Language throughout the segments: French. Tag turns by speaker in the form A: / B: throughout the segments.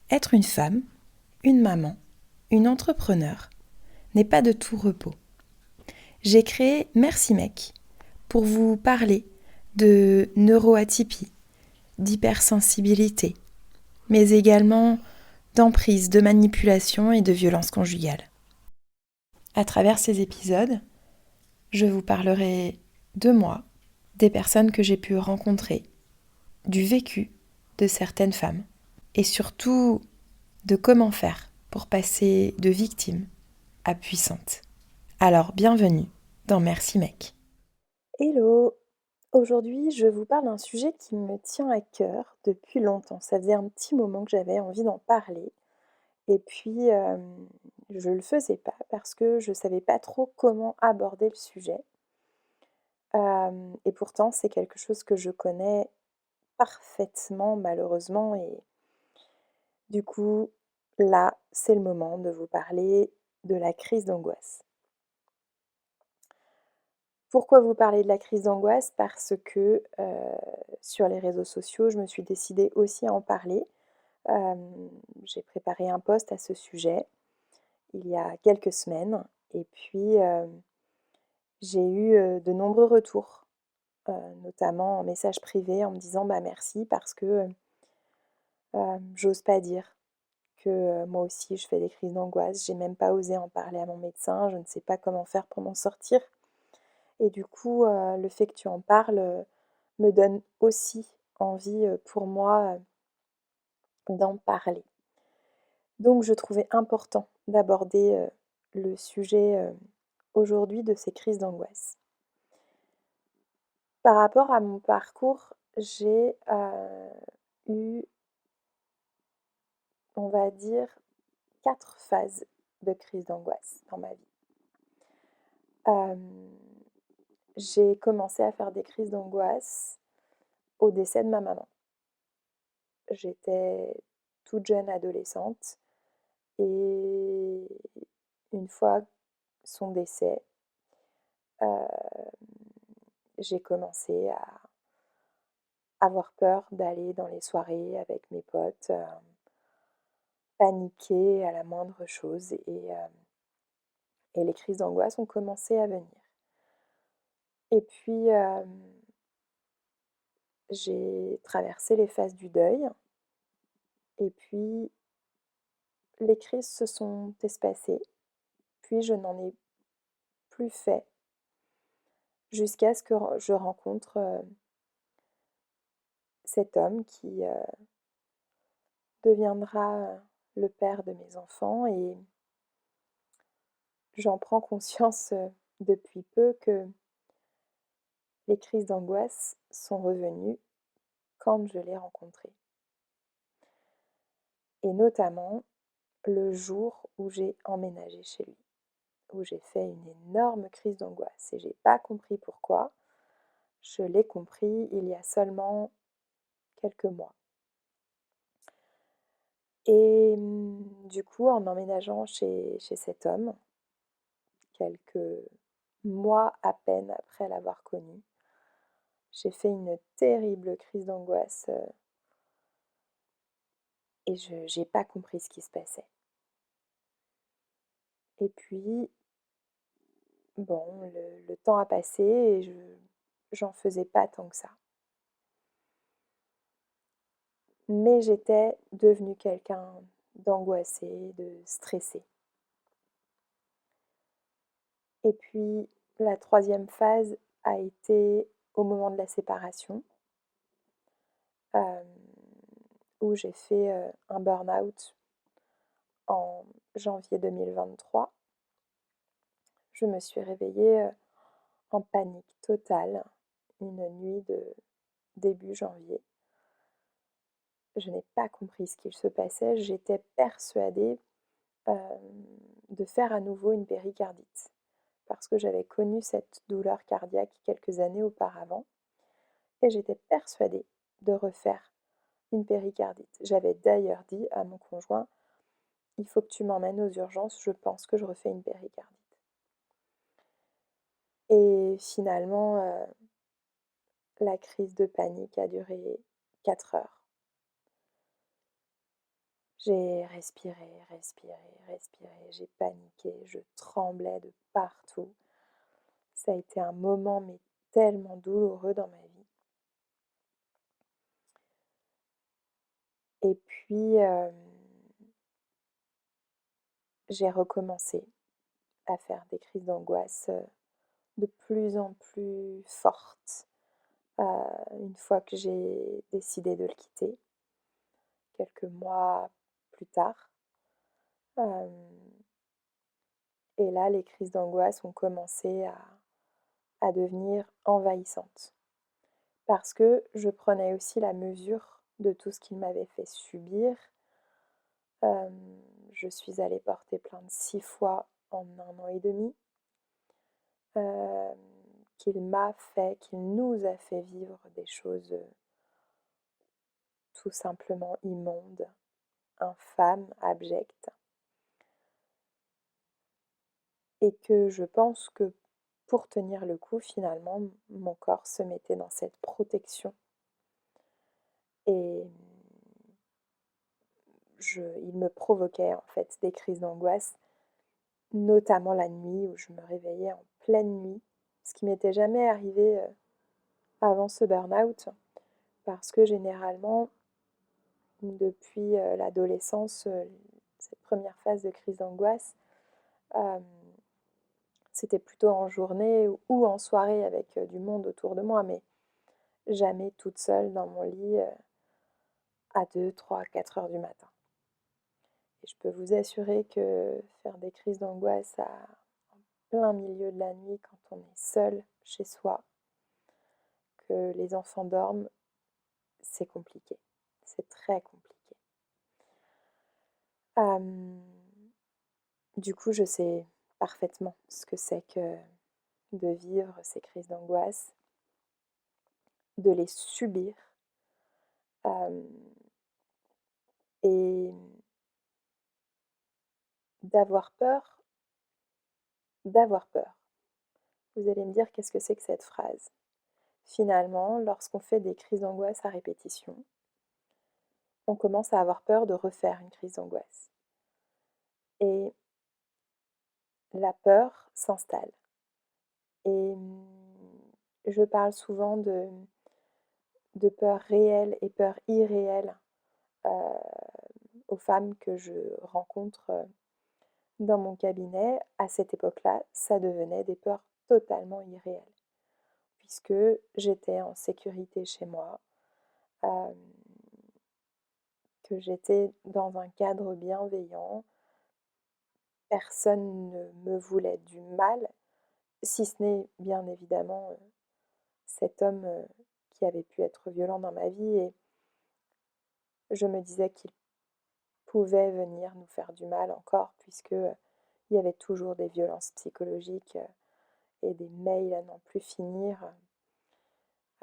A: Être une femme, une maman, une entrepreneure n'est pas de tout repos. J'ai créé Merci Mec pour vous parler de neuroatypie, d'hypersensibilité, mais également d'emprise, de manipulation et de violence conjugale. À travers ces épisodes, je vous parlerai de moi, des personnes que j'ai pu rencontrer, du vécu de certaines femmes et surtout de comment faire pour passer de victime à puissante. Alors bienvenue dans Merci Mec.
B: Hello! Aujourd'hui, je vous parle d'un sujet qui me tient à cœur depuis longtemps. Ça faisait un petit moment que j'avais envie d'en parler et puis, je le faisais pas parce que je savais pas trop comment aborder le sujet. Et pourtant c'est quelque chose que je connais parfaitement malheureusement et du coup, là, c'est le moment de vous parler de la crise d'angoisse. Pourquoi vous parler de la crise d'angoisse? Parce que, sur les réseaux sociaux, je me suis décidée aussi à en parler. J'ai préparé un post à ce sujet il y a quelques semaines et puis, j'ai eu, de nombreux retours, notamment en message privé en me disant: «Bah, merci parce que, j'ose pas dire que, moi aussi je fais des crises d'angoisse. J'ai même pas osé en parler à mon médecin, je ne sais pas comment faire pour m'en sortir». Et du coup, le fait que tu en parles, me donne aussi envie, pour moi, d'en parler. Donc je trouvais important d'aborder, le sujet, aujourd'hui de ces crises d'angoisse. Par rapport à mon parcours, j'ai, eu, on va dire, 4 phases de crise d'angoisse dans ma vie. Hem, j'ai commencé à faire des crises d'angoisse au décès de ma maman. J'étais toute jeune adolescente et une fois son décès, heu, j'ai commencé à avoir peur d'aller dans les soirées avec mes potes, paniquer à la moindre chose et les crises d'angoisse ont commencé à venir. Et puis, j'ai traversé les phases du deuil et puis les crises se sont espacées, puis je n'en ai plus fait jusqu'à ce que je rencontre, cet homme qui, deviendra, le père de mes enfants et j'en prends conscience, depuis peu que les crises d'angoisse sont revenues quand je l'ai rencontré et notamment le jour où j'ai emménagé chez lui, où j'ai fait une énorme crise d'angoisse et j'ai pas compris pourquoi. Je l'ai compris il y a seulement quelques mois et du coup, en emménageant chez cet homme, quelques mois à peine après l'avoir connu, j'ai fait une terrible crise d'angoisse, et je j'ai pas compris ce qui se passait. Et puis, bon, le temps a passé et j'en faisais pas tant que ça. Mais j'étais devenue quelqu'un d'angoissé, de stressé. Et puis la troisième phase a été au moment de la séparation, hem, où j'ai fait, un burn-out en janvier 2023. Je me suis réveillée, en panique totale, une nuit de début janvier. Je n'ai pas compris ce qu'il se passait. J'étais persuadée, de faire à nouveau une péricardite parce que j'avais connu cette douleur cardiaque quelques années auparavant et j'étais persuadée de refaire une péricardite. J'avais d'ailleurs dit à mon conjoint: «Il faut que tu m'emmènes aux urgences, je pense que je refais une péricardite» et finalement, la crise de panique a duré 4 heures. J'ai respiré, respiré, respiré, j'ai paniqué, je tremblais de partout. Ça a été un moment mais tellement douloureux dans ma vie. Et puis, j'ai recommencé à faire des crises d'angoisse, de plus en plus fortes, une fois que j'ai décidé de le quitter, quelques mois plus tard. Hem Et là, les crises d'angoisse ont commencé à devenir envahissantes. Parce que je prenais aussi la mesure de tout ce qu'il m'avait fait subir. Je suis allée porter plainte 6 fois en 1 an et demi. Hem, qu'il nous a fait vivre des choses, tout simplement immondes, infâmes, abjectes. Et que je pense que pour tenir le coup, finalement, mon corps se mettait dans cette protection. Et il me provoquait en fait des crises d'angoisse, notamment la nuit où je me réveillais en pleine nuit, ce qui m'était jamais arrivé avant ce burn-out, parce que généralement, depuis l'adolescence, cette première phase de crise d'angoisse, euh, c'était plutôt en journée ou en soirée avec du monde autour de moi, mais jamais toute seule dans mon lit à 2, 3, 4 heures du matin. Et je peux vous assurer que faire des crises d'angoisse en plein milieu de la nuit quand on est seul chez soi, que les enfants dorment, c'est compliqué. C'est très compliqué. Euh, du coup, je sais parfaitement ce que c'est que de vivre ces crises d'angoisse, de les subir euh, et d'avoir peur d'avoir peur. Vous allez me dire qu'est-ce que c'est que cette phrase? Finalement, lorsqu'on fait des crises d'angoisse à répétition, on commence à avoir peur de refaire une crise d'angoisse. Et la peur s'installe. Et je parle souvent de peur réelle et peur irréelle aux femmes que je rencontre dans mon cabinet. À cette époque-là, ça devenait des peurs totalement irréelles, puisque j'étais en sécurité chez moi, euh, que j'étais dans un cadre bienveillant, personne ne me voulait du mal, si ce n'est bien évidemment cet homme qui avait pu être violent dans ma vie, et je me disais qu'il pouvait venir nous faire du mal encore, puisque il y avait toujours des violences psychologiques et des mails à n'en plus finir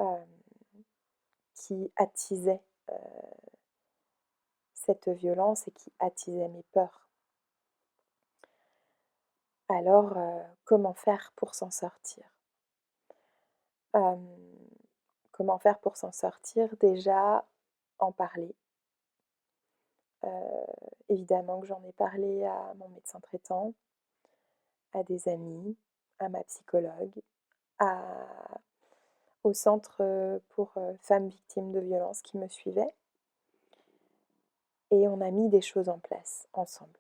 B: euh, qui attisaient cette violence et qui attisaient mes peurs. Alors, comment faire pour s'en sortir? Euh, Comment faire pour s'en sortir? Déjà, en parler. Évidemment que j'en ai parlé à mon médecin traitant, à des amis, à ma psychologue, à au centre pour femmes victimes de violences qui me suivaient, et on a mis des choses en place ensemble.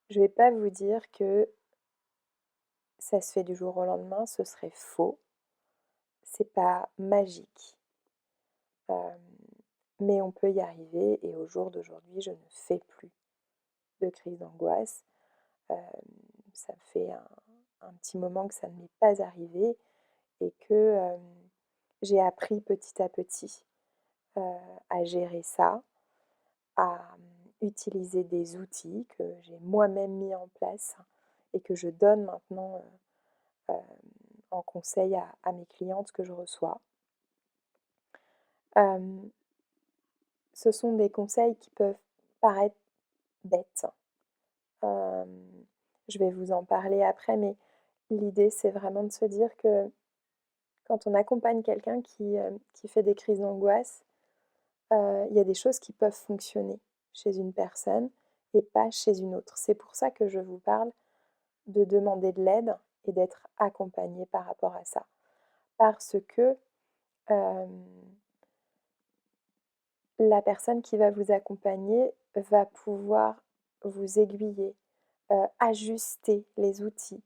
B: Je ne vais pas vous dire que ça se fait du jour au lendemain, ce serait faux. C'est pas magique. Mais on peut y arriver, et au jour d'aujourd'hui, je ne fais plus de crise d'angoisse. Ça fait un petit moment que ça ne m'est pas arrivé, et que j'ai appris petit à petit à gérer ça, à utiliser des outils que j'ai moi-même mis en place et que je donne maintenant en conseil à mes clientes que je reçois. Ce sont des conseils qui peuvent paraître bêtes. Je vais vous en parler après, mais l'idée, c'est vraiment de se dire que quand on accompagne quelqu'un qui fait des crises d'angoisse, il y a des choses qui peuvent fonctionner chez une personne et pas chez une autre. C'est pour ça que je vous parle de demander de l'aide et d'être accompagné par rapport à ça. Parce que la personne qui va vous accompagner va pouvoir vous aiguiller, ajuster les outils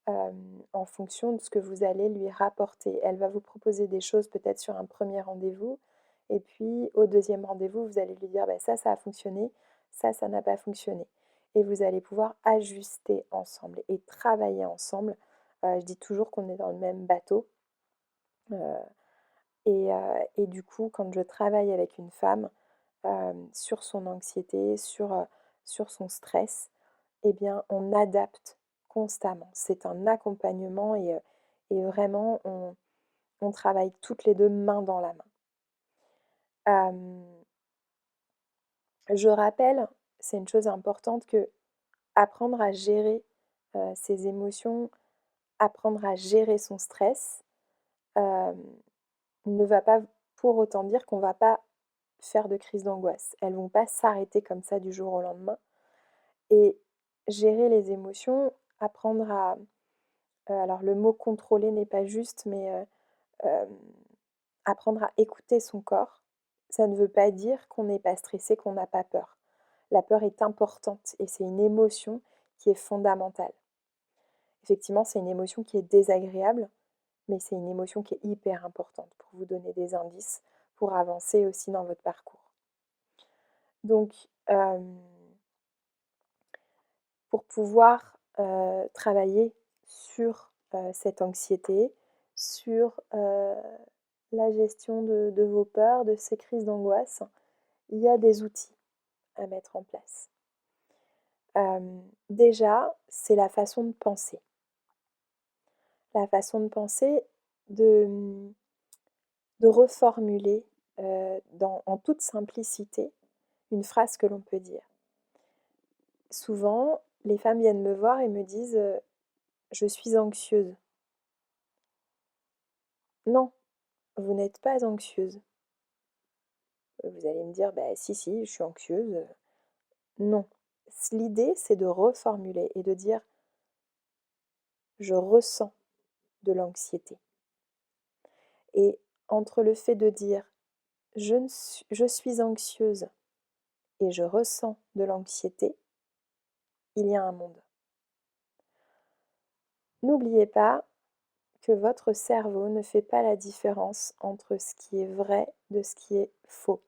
B: en fonction de ce que vous allez lui rapporter. Elle va vous proposer des choses peut-être sur un premier rendez-vous et puis au deuxième rendez-vous, vous allez lui dire bah, ça a fonctionné, ça n'a pas fonctionné. Et vous allez pouvoir ajuster ensemble et travailler ensemble. Je dis toujours qu'on est dans le même bateau. Et du coup, quand je travaille avec une femme sur son anxiété, sur son stress, eh bien, on adapte constamment. C'est un accompagnement et vraiment, on travaille toutes les deux main dans la main. Je rappelle, c'est une chose importante, que apprendre à gérer ses émotions, apprendre à gérer son stress, ne va pas pour autant dire qu'on ne va pas faire de crise d'angoisse. Elles ne vont pas s'arrêter comme ça du jour au lendemain. Et gérer les émotions, apprendre à... alors le mot contrôler n'est pas juste, mais apprendre à écouter son corps, ça ne veut pas dire qu'on n'est pas stressé, qu'on n'a pas peur. La peur est importante et c'est une émotion qui est fondamentale. Effectivement, c'est une émotion qui est désagréable, mais c'est une émotion qui est hyper importante pour vous donner des indices, pour avancer aussi dans votre parcours. Donc, pour pouvoir travailler sur cette anxiété, sur la gestion de vos peurs, de ces crises d'angoisse, il y a des outils à mettre en place. Déjà, c'est la façon de penser. La façon de penser, de reformuler en toute simplicité une phrase que l'on peut dire. Souvent, les femmes viennent me voir et me disent je suis anxieuse. Non, vous n'êtes pas anxieuse. Vous allez me dire bah, si, je suis anxieuse. Non. L'idée, c'est de reformuler et de dire je ressens de l'anxiété. Et entre le fait de dire je suis anxieuse et je ressens de l'anxiété, il y a un monde. N'oubliez pas que votre cerveau ne fait pas la différence entre ce qui est vrai de ce qui est faux.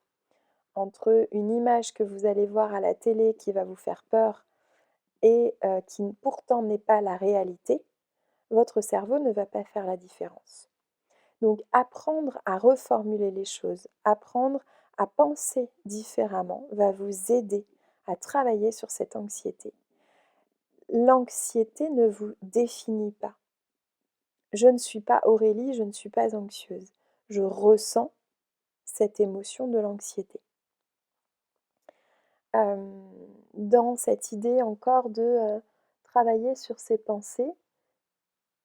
B: Entre une image que vous allez voir à la télé qui va vous faire peur et qui pourtant n'est pas la réalité, votre cerveau ne va pas faire la différence. Donc apprendre à reformuler les choses, apprendre à penser différemment va vous aider à travailler sur cette anxiété. L'anxiété ne vous définit pas. Je ne suis pas Aurélie, je ne suis pas anxieuse. Je ressens cette émotion de l'anxiété. Dans cette idée encore de travailler sur ses pensées,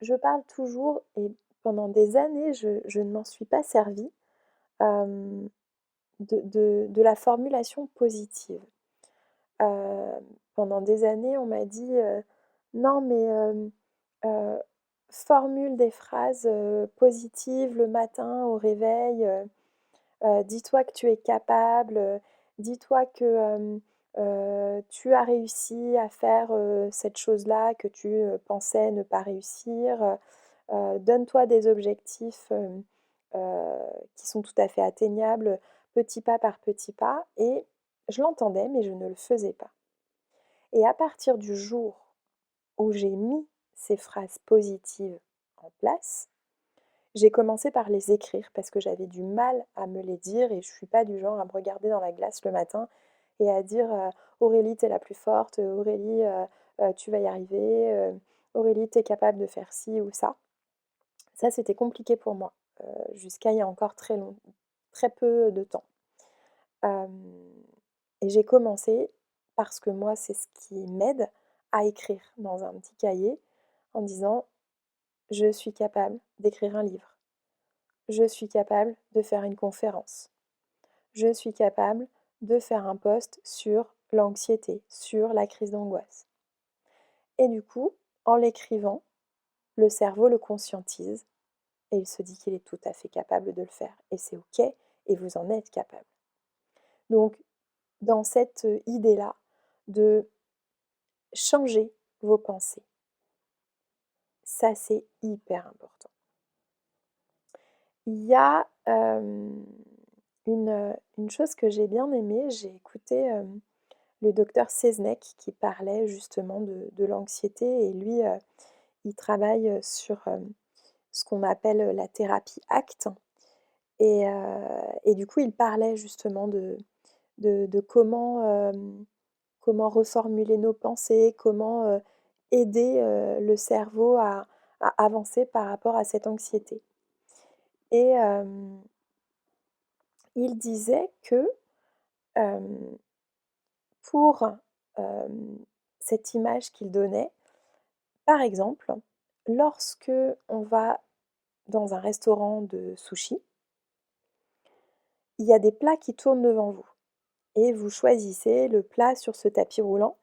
B: je parle toujours, et pendant des années, je ne m'en suis pas servie, de la formulation positive. Pendant des années, on m'a dit non, mais formule des phrases positives le matin au réveil. Dis-toi que tu es capable. Dis-toi que tu as réussi à faire cette chose-là que tu pensais ne pas réussir. Donne-toi des objectifs qui sont tout à fait atteignables, petit pas par petit pas. Et je l'entendais, mais je ne le faisais pas. Et à partir du jour où j'ai mis ces phrases positives en place, j'ai commencé par les écrire parce que j'avais du mal à me les dire et je ne suis pas du genre à me regarder dans la glace le matin et à dire Aurélie, t'es la plus forte, Aurélie, tu vas y arriver, Aurélie, t'es capable de faire ci ou ça. Ça, c'était compliqué pour moi jusqu'à il y a encore très peu de temps. Et j'ai commencé parce que moi, c'est ce qui m'aide à écrire dans un petit cahier en disant je suis capable d'écrire un livre. Je suis capable de faire une conférence. je suis capable de faire un post sur l'anxiété, sur la crise d'angoisse. Et du coup, en l'écrivant, le cerveau le conscientise et il se dit qu'il est tout à fait capable de le faire. Et c'est OK, et vous en êtes capable. Donc, dans cette idée-là de changer vos pensées, ça c'est hyper important. Il y a une chose que j'ai bien aimée, j'ai écouté le docteur Seznec qui parlait justement de l'anxiété et lui, il travaille sur ce qu'on appelle la thérapie ACT et du coup il parlait justement de comment reformuler nos pensées, comment aider le cerveau à avancer par rapport à cette anxiété. Et il disait que pour cette image qu'il donnait, par exemple, lorsque on va dans un restaurant de sushi, il y a des plats qui tournent devant vous et vous choisissez le plat sur ce tapis roulant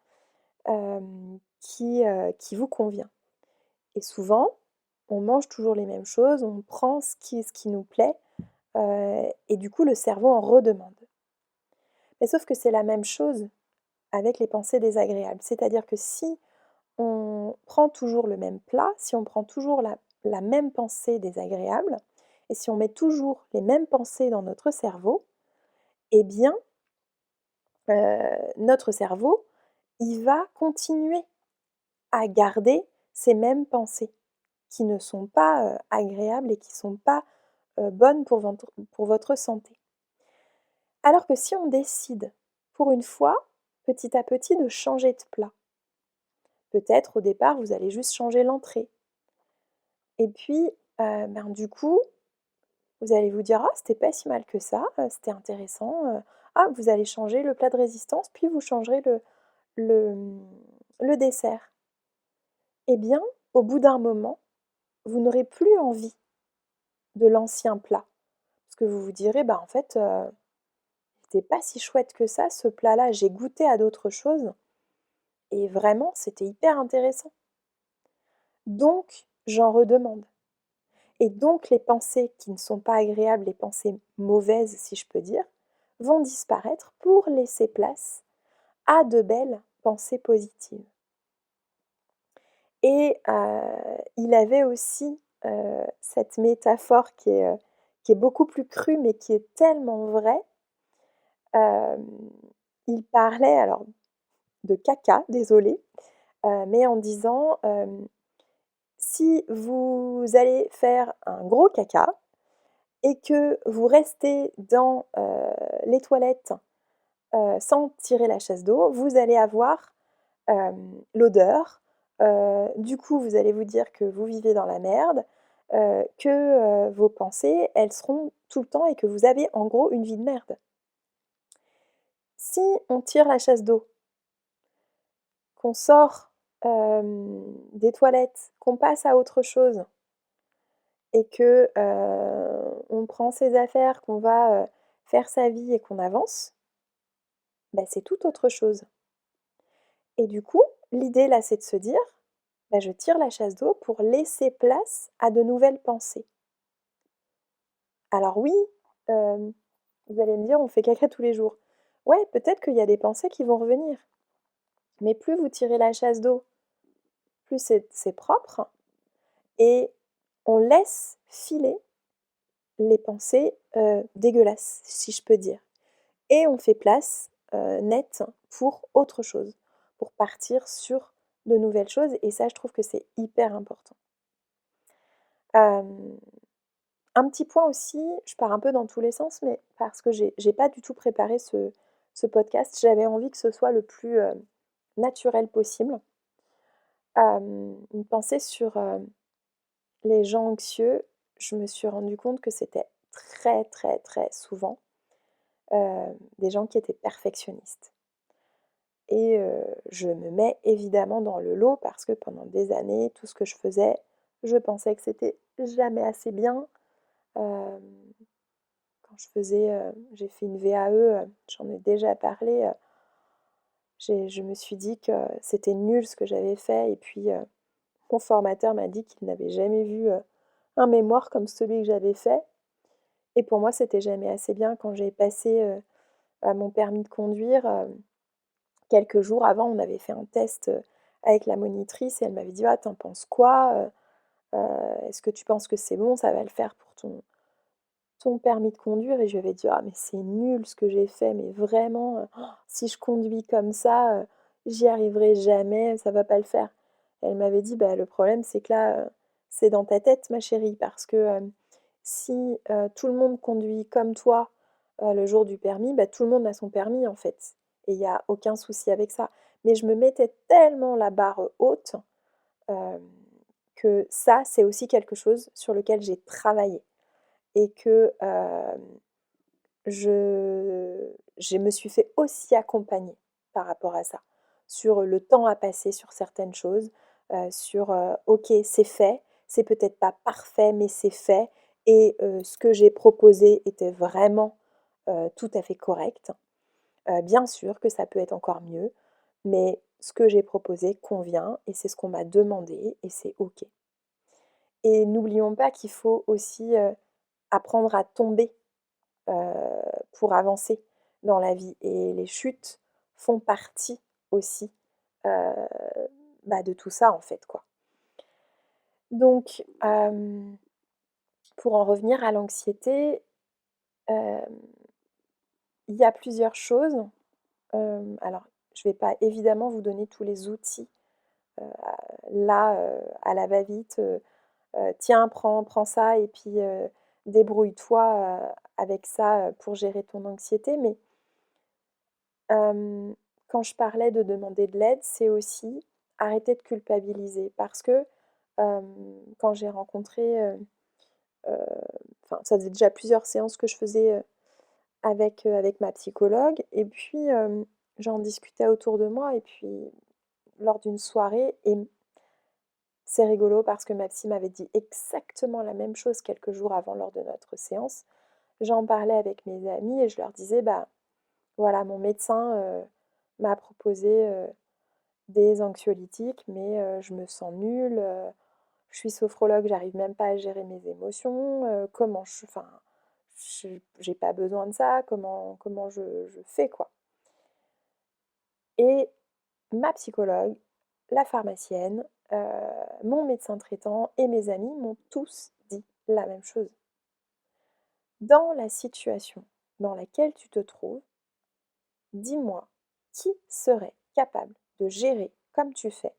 B: qui vous convient. Et souvent, on mange toujours les mêmes choses, on prend ce qui nous plaît et du coup le cerveau en redemande. Mais sauf que c'est la même chose avec les pensées désagréables. C'est-à-dire que si on prend toujours le même plat, si on prend toujours la même pensée désagréable, et si on met toujours les mêmes pensées dans notre cerveau, eh bien, notre cerveau, il va continuer à garder ces mêmes pensées qui ne sont pas agréables et qui ne sont pas bonnes pour votre santé. Alors que si on décide, pour une fois, petit à petit, de changer de plat, peut-être au départ, vous allez juste changer l'entrée. Et puis, du coup, vous allez vous dire: «Ah, c'était pas si mal que ça, c'était intéressant», ah, vous allez changer le plat de résistance, puis vous changerez le, mmh, le dessert. Eh bien, au bout d'un moment, vous n'aurez plus envie de l'ancien plat. Parce que vous vous direz: «Bah, en fait, c'était pas si chouette que ça, ce plat-là, j'ai goûté à d'autres choses et vraiment, c'était hyper intéressant. Donc, j'en redemande». Et donc les pensées qui ne sont pas agréables, les pensées mauvaises si je peux dire, vont disparaître pour laisser place à de belles pensées positives. Et il avait aussi cette métaphore qui est beaucoup plus crue mais qui est tellement vraie. Hem, il parlait alors de caca, désolée, mais en disant, si vous allez faire un gros caca, et que vous restez dans les toilettes sans tirer la chasse d'eau, vous allez avoir l'odeur. Du coup, vous allez vous dire que vous vivez dans la merde, que vos pensées, elles seront tout le temps et que vous avez en gros une vie de merde. Si on tire la chasse d'eau, qu'on sort des toilettes, qu'on passe à autre chose, et que on prend ses affaires, qu'on va faire sa vie et qu'on avance, bah, c'est tout autre chose. Et du coup, l'idée là, c'est de se dire, bah, je tire la chasse d'eau pour laisser place à de nouvelles pensées. Alors oui, hem, vous allez me dire: «On fait caca tous les jours». Ouais, peut-être qu'il y a des pensées qui vont revenir, mais plus vous tirez la chasse d'eau, plus c'est propre et on laisse filer les pensées dégueulasses, si je peux dire. Et on fait place nette pour autre chose, pour partir sur de nouvelles choses et ça je trouve que c'est hyper important. Hem, un petit point aussi, je pars un peu dans tous les sens, mais parce que j'ai pas du tout préparé ce podcast, j'avais envie que ce soit le plus naturel possible. Une pensée sur les gens anxieux, je me suis rendu compte que c'était très, très, très souvent des gens qui étaient perfectionnistes. Et je me mets évidemment dans le lot parce que pendant des années, tout ce que je faisais, je pensais que c'était jamais assez bien. Quand quand j'ai fait une VAE, j'en ai déjà parlé, je me suis dit que c'était nul ce que j'avais fait et puis, mon formateur m'a dit qu'il n'avait jamais vu, un mémoire comme celui que j'avais fait et pour moi, c'était jamais assez bien. Quand j'ai passé, mon permis de conduire, quelques jours avant, on avait fait un test, avec la monitrice et elle m'avait dit: «Ah, tu penses quoi? Est-ce que tu penses que c'est bon, ça va le faire pour ton permis de conduire?» Et je lui avais dit: «Ah mais c'est nul ce que j'ai fait, mais vraiment, si je conduis comme ça, j'y arriverai jamais, ça va pas le faire». Elle m'avait dit: «Bah, le problème c'est que là, c'est dans ta tête ma chérie parce que, si, tout le monde conduit comme toi, le jour du permis, bah, tout le monde a son permis en fait et il y a aucun souci avec ça». Mais je me mettais tellement la barre, haute, hem, que ça, c'est aussi quelque chose sur lequel j'ai travaillé et que, je me suis fait aussi accompagner par rapport à ça. Sur le temps à passer sur certaines choses, sur, OK, c'est fait, c'est peut-être pas parfait, mais c'est fait et ce que j'ai proposé était vraiment, tout à fait correct. Bien sûr que ça peut être encore mieux, mais ce que j'ai proposé convient et c'est ce qu'on m'a demandé et c'est OK. Et n'oublions pas qu'il faut aussi, apprendre à tomber, pour avancer dans la vie et les chutes font partie aussi, heu, bah, de tout ça, en fait, quoi. Donc, pour en revenir à l'anxiété, hem, il y a plusieurs choses. Alors, je vais pas évidemment vous donner tous les outils, heu, là, à la va-vite, «Tiens, prends ça et puis, débrouille-toi, avec ça, pour gérer ton anxiété». Mais quand je parlais de demander de l'aide, c'est aussi arrêter de culpabiliser parce que, quand j'ai rencontré, heu, enfin, ça faisait déjà plusieurs séances que je faisais, avec ma psychologue et puis, j'en discutais autour de moi et puis lors d'une soirée et c'est rigolo parce que ma psy m'avait dit exactement la même chose quelques jours avant lors de notre séance. J'en parlais avec mes amis et je leur disais: «Bah, voilà, mon médecin, m'a proposé, des anxiolytiques, mais je me sens nulle, je suis sophrologue, j'arrive même pas à gérer mes émotions, comment je enfin, j'ai pas besoin de ça, comment je fais, quoi?» Et ma psychologue, la pharmacienne, mon médecin traitant et mes amis m'ont tous dit la même chose. Dans la situation dans laquelle tu te trouves, dis-moi qui serait capable de gérer comme tu fais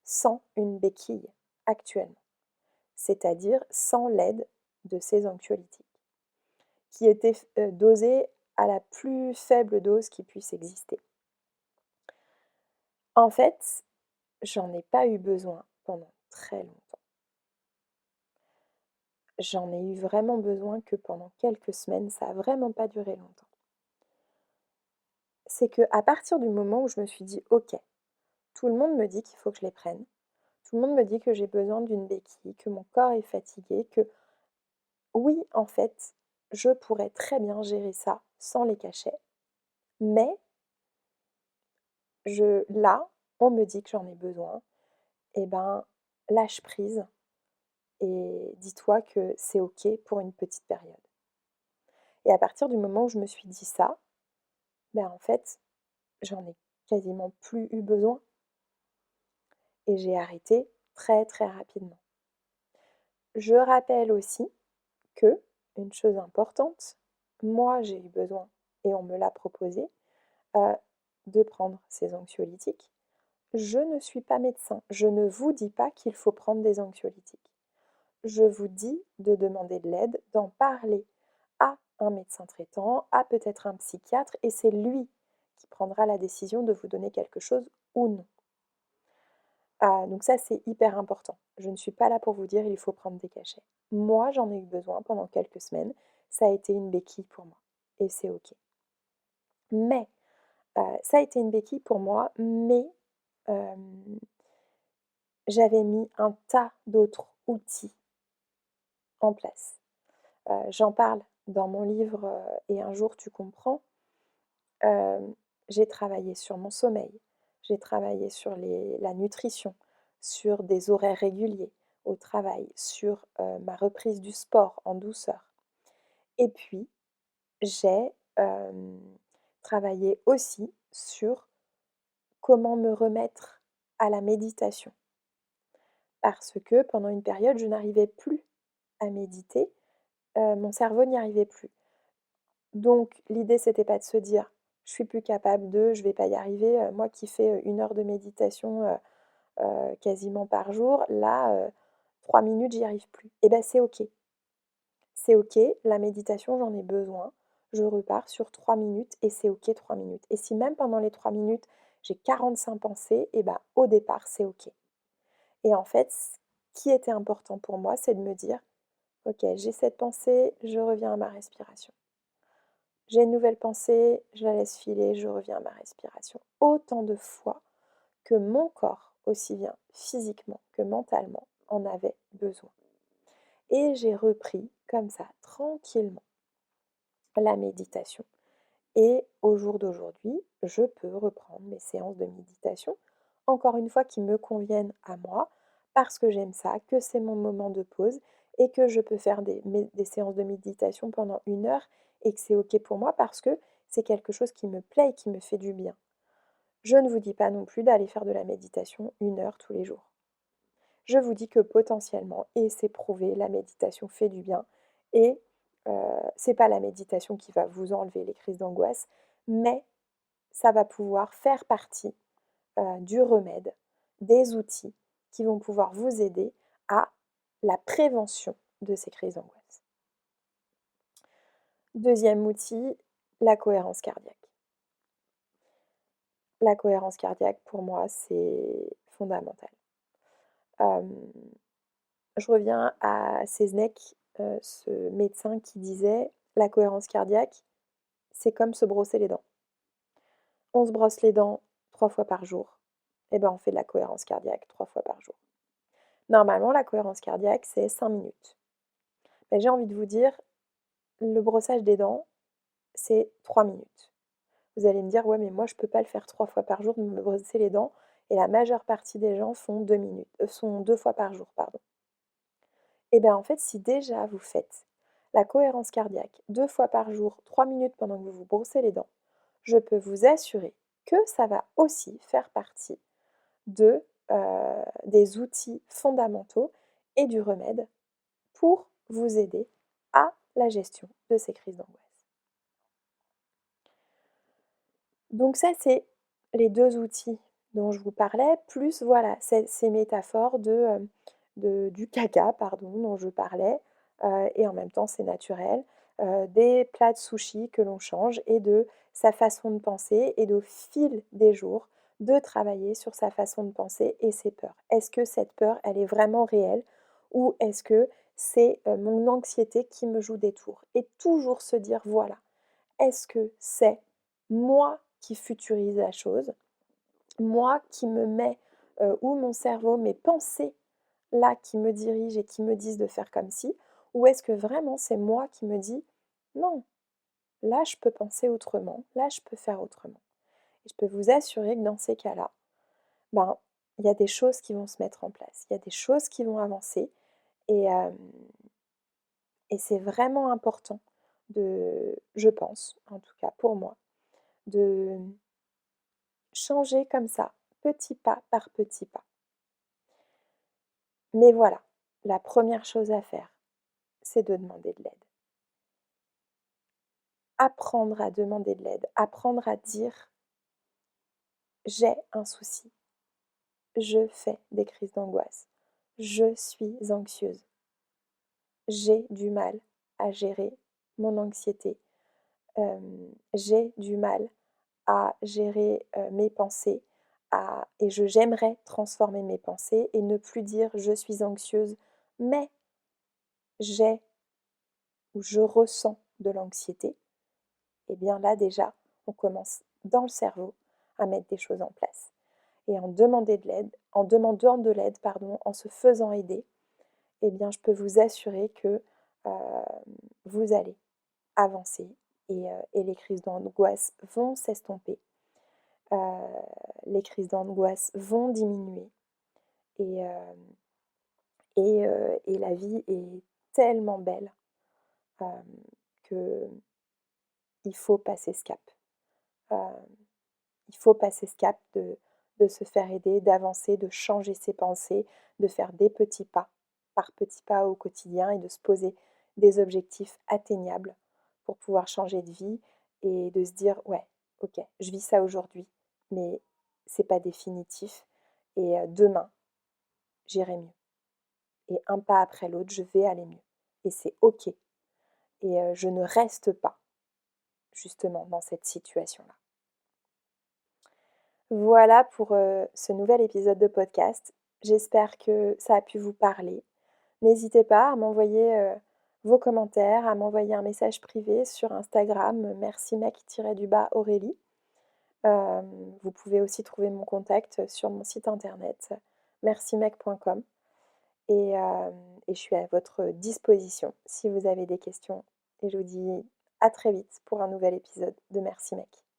B: sans une béquille actuellement, c'est-à-dire sans l'aide de ces anxiolytiques, qui étaient dosés à la plus faible dose qui puisse exister. En fait, j'en ai pas eu besoin pendant très longtemps. J'en ai eu vraiment besoin que pendant quelques semaines, ça a vraiment pas duré longtemps. C'est que à partir du moment où je me suis dit: «OK, tout le monde me dit qu'il faut que je les prenne, tout le monde me dit que j'ai besoin d'une béquille, que mon corps est fatigué, que oui, en fait, je pourrais très bien gérer ça sans les cachets, mais là, on me dit que j'en ai besoin, et ben, lâche prise et dis-toi que c'est OK pour une petite période». Et à partir du moment où je me suis dit ça, ben, en fait, j'en ai quasiment plus eu besoin et j'ai arrêté très, très rapidement. Je rappelle aussi que, une chose importante, moi j'ai eu besoin, et on me l'a proposé, heu, de prendre ces anxiolytiques. Je ne suis pas médecin, je ne vous dis pas qu'il faut prendre des anxiolytiques. Je vous dis de demander de l'aide, d'en parler à un médecin traitant, à peut-être un psychiatre et c'est lui qui prendra la décision de vous donner quelque chose ou non. Ah, donc ça, c'est hyper important. Je ne suis pas là pour vous dire: «Il faut prendre des cachets». Moi, j'en ai eu besoin pendant quelques semaines. Ça a été une béquille pour moi et c'est OK. Mais, ça a été une béquille pour moi, mais, hem, j'avais mis un tas d'autres outils en place. J'en parle dans mon livre Et un jour tu comprends, j'ai travaillé sur mon sommeil, j'ai travaillé sur la nutrition, sur des horaires réguliers au travail, sur ma reprise du sport en douceur. Et puis, j'ai travaillé aussi sur comment me remettre à la méditation. Parce que pendant une période, je n'arrivais plus à méditer, mon cerveau n'y arrivait plus. Donc l'idée, c'était pas de se dire: «Je suis plus capable de, je vais pas y arriver», moi qui fais, 1 heure de méditation, quasiment par jour, là, 3 minutes, j'y arrive plus. Et ben c'est OK. C'est OK, la méditation, j'en ai besoin. Je repars sur 3 minutes et c'est OK 3 minutes. Et si même pendant les 3 minutes, j'ai 45 pensées, et ben au départ, c'est OK. Et en fait, ce qui était important pour moi, c'est de me dire: «OK, j'ai cette pensée, je reviens à ma respiration. J'ai une nouvelle pensée, je la laisse filer, je reviens à ma respiration». Autant de fois que mon corps, aussi bien physiquement que mentalement, en avait besoin. Et j'ai repris comme ça, tranquillement, la méditation. Et au jour d'aujourd'hui, je peux reprendre mes séances de méditation, encore une fois qui me conviennent à moi, parce que j'aime ça, que c'est mon moment de pause et que je peux faire des séances de méditation pendant 1 heure et que c'est OK pour moi parce que c'est quelque chose qui me plaît et qui me fait du bien. Je ne vous dis pas non plus d'aller faire de la méditation 1 heure tous les jours. Je vous dis que potentiellement, et c'est prouvé, la méditation fait du bien. Et c'est pas la méditation qui va vous enlever les crises d'angoisse, mais ça va pouvoir faire partie du remède, des outils qui vont pouvoir vous aider à la prévention de ces crises d'angoisse. Deuxième outil, la cohérence cardiaque. La cohérence cardiaque, pour moi, c'est fondamental. Je reviens à Seznec, ce médecin qui disait: «La cohérence cardiaque, c'est comme se brosser les dents. On se brosse les dents 3 fois par jour, et ben, on fait de la cohérence cardiaque 3 fois par jour». Normalement, la cohérence cardiaque, c'est 5 minutes. Mais j'ai envie de vous dire, le brossage des dents, c'est 3 minutes. Vous allez me dire: «Ouais, mais moi, je peux pas le faire 3 fois par jour de me brosser les dents», et la majeure partie des gens font 2 minutes, font 2 fois par jour, pardon. Et bien, en fait, si déjà vous faites la cohérence cardiaque 2 fois par jour, 3 minutes pendant que vous vous brossez les dents, je peux vous assurer que ça va aussi faire partie de, des outils fondamentaux et du remède pour vous aider à la gestion de ces crises d'angoisse. Donc ça, c'est les 2 outils dont je vous parlais, plus voilà, ces métaphores du caca, pardon, dont je parlais, et en même temps c'est naturel, des plats de sushi que l'on change et de sa façon de penser et au fil des jours, de travailler sur sa façon de penser et ses peurs. Est-ce que cette peur, elle est vraiment réelle ou est-ce que c'est, mon anxiété qui me joue des tours? Et toujours se dire: «Voilà, est-ce que c'est moi qui futurise la chose, moi qui me mets, ou mon cerveau, mes pensées là qui me dirigent et qui me disent de faire comme ci, ou est-ce que vraiment c'est moi qui me dis: "Non, là je peux penser autrement, là je peux faire autrement"». Et je peux vous assurer que dans ces cas-là, ben, il y a des choses qui vont se mettre en place, il y a des choses qui vont avancer et c'est vraiment important de, je pense, en tout cas pour moi, de changer comme ça, petit pas par petit pas. Mais voilà, la première chose à faire, c'est de demander de l'aide. Apprendre à demander de l'aide, apprendre à dire: «J'ai un souci, je fais des crises d'angoisse, je suis anxieuse, j'ai du mal à gérer mon anxiété, j'ai du mal à gérer, mes pensées, et j'aimerais transformer mes pensées et ne plus dire: "Je suis anxieuse", mais j'ai ou je ressens de l'anxiété", et bien là déjà, on commence dans le cerveau à mettre des choses en place. Et en demandant de l'aide, pardon, en se faisant aider, eh bien je peux vous assurer que, heu, vous allez avancer et les crises d'angoisse vont s'estomper. Les crises d'angoisse vont diminuer et, et la vie est tellement belle qu'il faut passer ce cap. Il faut passer ce cap de se faire aider, d'avancer, de changer ses pensées, de faire des petits pas, par petits pas au quotidien et de se poser des objectifs atteignables pour pouvoir changer de vie et de se dire ouais, ok, je vis ça aujourd'hui, mais c'est pas définitif et demain, j'irai mieux. Et un pas après l'autre, je vais aller mieux. Et c'est ok. Et je ne reste pas justement dans cette situation-là. Voilà pour ce nouvel épisode de podcast. J'espère que ça a pu vous parler. N'hésitez pas à m'envoyer vos commentaires, à m'envoyer un message privé sur Instagram, merci mec-Aurélie. Vous pouvez aussi trouver mon contact sur mon site internet mercimec.com et je suis à votre disposition si vous avez des questions. Et je vous dis à très vite pour un nouvel épisode de Merci Mec.